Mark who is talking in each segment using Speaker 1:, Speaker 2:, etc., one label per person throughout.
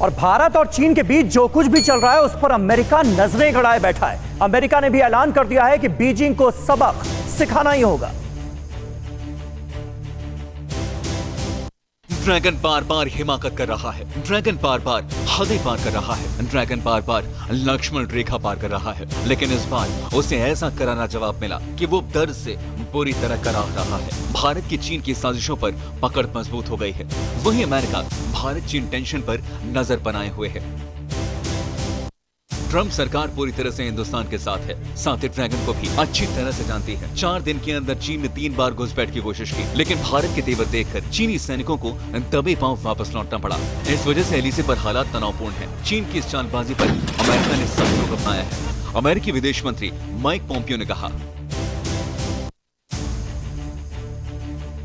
Speaker 1: और भारत और चीन के बीच जो कुछ भी चल रहा है उस पर अमेरिका नजरें गड़ाए बैठा है। अमेरिका ने भी ऐलान कर दिया है कि बीजिंग को सबक सिखाना ही होगा।
Speaker 2: ड्रैगन बार बार हिमाकत कर रहा है, ड्रैगन बार बार हदें पार कर रहा है, ड्रैगन बार बार लक्ष्मण रेखा पार कर रहा है। लेकिन इस बार उसे ऐसा करारा जवाब मिला कि वो दर्द से बुरी तरह कराह रहा है। भारत की चीन की साजिशों पर पकड़ मजबूत हो गई है। वहीं अमेरिका भारत चीन टेंशन पर नजर बनाए हुए है। ट्रंप सरकार पूरी तरह से हिंदुस्तान के साथ है, साथ ही ड्रैगन को भी अच्छी तरह से जानती है। 4 दिन के अंदर चीन ने 3 बार घुसपैठ की कोशिश की, लेकिन भारत के तेवर देखकर चीनी सैनिकों को दबे पांव वापस लौटना पड़ा। इस वजह से एलएसी पर हालात तनावपूर्ण हैं। चीन की इस चालबाजी पर अमेरिका ने सख्त रुख अपनाया है। अमेरिकी विदेश मंत्री माइक पोम्पियो ने कहा,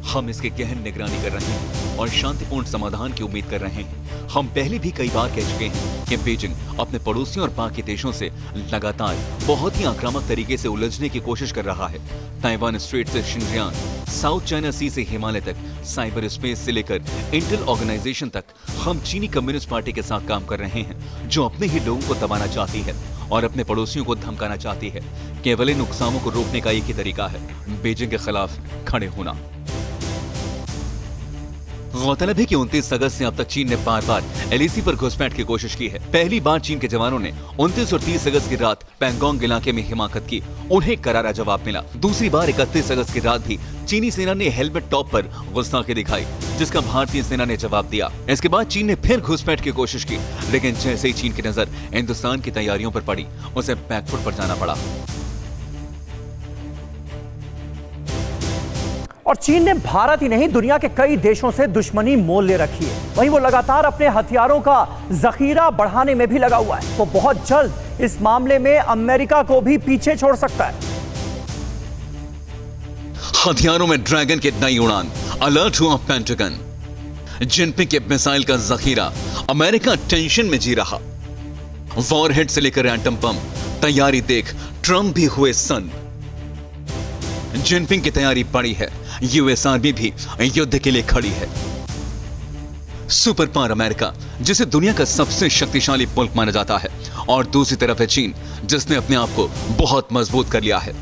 Speaker 2: हम इसकी गहन निगरानी कर रहे हैं और शांतिपूर्ण समाधान की उम्मीद कर रहे हैं। हम पहले भी कई बार कह चुके हैं कि बीजिंग अपने पड़ोसियों और बाकी देशों से लगातार बहुत ही आक्रामक तरीके से उलझने की कोशिश कर रहा है। ताइवान स्ट्रेट से शिनजियांग, साउथ चाइना सी से हिमालय तक, साइबर स्पेस से लेकर इंटेल ऑर्गेनाइजेशन तक, हम चीनी कम्युनिस्ट पार्टी के साथ काम कर रहे हैं जो अपने ही लोगों को दबाना चाहती है और अपने पड़ोसियों को धमकाना चाहती है। केवल इन नुकसानों को रोकने का एक ही तरीका है, बीजिंग के खिलाफ खड़े होना। गौरतलब है कि 29 अगस्त से अब तक चीन ने बार बार एलएसी पर घुसपैठ की कोशिश की है। पहली बार चीन के जवानों ने 29 और 30 अगस्त की रात पैंगोंग इलाके में हिमाकत की, उन्हें करारा जवाब मिला। दूसरी बार 31 अगस्त की रात भी चीनी सेना ने हेलमेट टॉप पर गुस्ताखी दिखाई, जिसका भारतीय सेना ने जवाब दिया। इसके बाद चीन ने फिर घुसपैठ की कोशिश की, लेकिन जैसे ही चीन की नजर हिंदुस्तान की तैयारियों पर पड़ी, उसे बैकफुट पर जाना पड़ा।
Speaker 1: और चीन ने भारत ही नहीं दुनिया के कई देशों से दुश्मनी मोल ले रखी है। वहीं वो लगातार अपने हथियारों का जखीरा बढ़ाने में भी लगा हुआ है। वो बहुत जल्द इस मामले में अमेरिका को भी पीछे छोड़ सकता है।
Speaker 2: हथियारों में ड्रैगन की नई उड़ान, अलर्ट हुआ पेंटागन। जिनपिंग के मिसाइल का जखीरा, अमेरिका टेंशन में जी रहा। वॉरहेड से लेकर एटम बम, तैयारी देख ट्रंप भी हुए सन। जिनपिंग की तैयारी बड़ी है, यूएस आर्मी भी युद्ध के लिए खड़ी है। सुपर पावर अमेरिका, जिसे दुनिया का सबसे शक्तिशाली मुल्क माना जाता है, और दूसरी तरफ है चीन, जिसने अपने आप को बहुत मजबूत कर लिया है।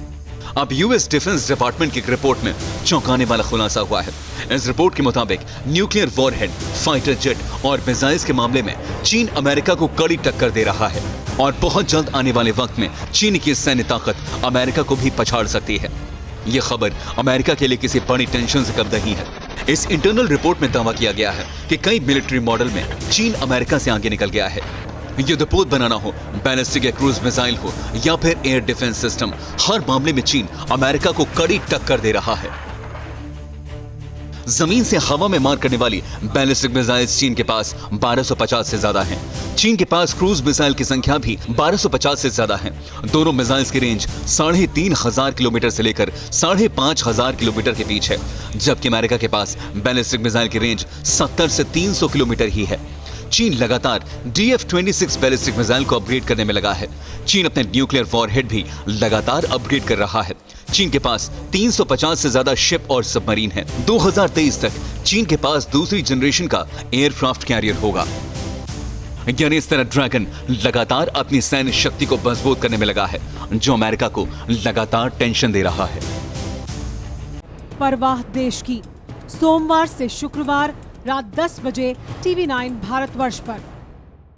Speaker 2: अब यूएस डिफेंस डिपार्टमेंट की एक रिपोर्ट में चौंकाने वाला खुलासा हुआ है। इस रिपोर्ट के मुताबिक न्यूक्लियर वॉरहेड, फाइटर जेट और मिसाइल्स के मामले में चीन अमेरिका को कड़ी टक्कर दे रहा है और बहुत जल्द आने वाले वक्त में चीन की सैन्य ताकत अमेरिका को भी पछाड़ सकती है। यह खबर अमेरिका के लिए किसी बड़ी टेंशन से कम नहीं है। इस इंटरनल रिपोर्ट में दावा किया गया है कि कई मिलिट्री मॉडल में चीन अमेरिका से आगे निकल गया है। युद्धपोत बनाना हो, बैलिस्टिक या क्रूज मिसाइल हो या फिर एयर डिफेंस सिस्टम, हर मामले में चीन अमेरिका को कड़ी टक्कर दे रहा है। जमीन से हवा में मार करने वाली बैलिस्टिक मिसाइल्स चीन के पास 1250 से ज्यादा हैं। चीन के पास क्रूज मिसाइल की संख्या भी 1250 से ज्यादा है। दोनों मिसाइल्स की रेंज 3500 किलोमीटर से लेकर 5500 किलोमीटर के बीच है, जबकि अमेरिका के पास बैलिस्टिक मिसाइल की रेंज 70 से 300 किलोमीटर ही है। चीन लगातार DF-26 बैलिस्टिक मिसाइल को अपग्रेड करने में लगा है। चीन अपने न्यूक्लियर वॉरहेड भी लगातार अपग्रेड कर रहा है। चीन के पास 350 से ज्यादा शिप और सबमरीन है। 2023 तक चीन के पास दूसरी जनरेशन का एयरक्राफ्ट कैरियर होगा। यानी इस तरह ड्रैगन लगातार अपनी सैन्य शक्ति को मजबूत करने में लगा है, जो अमेरिका को लगातार टेंशन दे रहा है।
Speaker 3: परवाह देश की, सोमवार से शुक्रवार रात 10 बजे TV9 भारतवर्ष पर।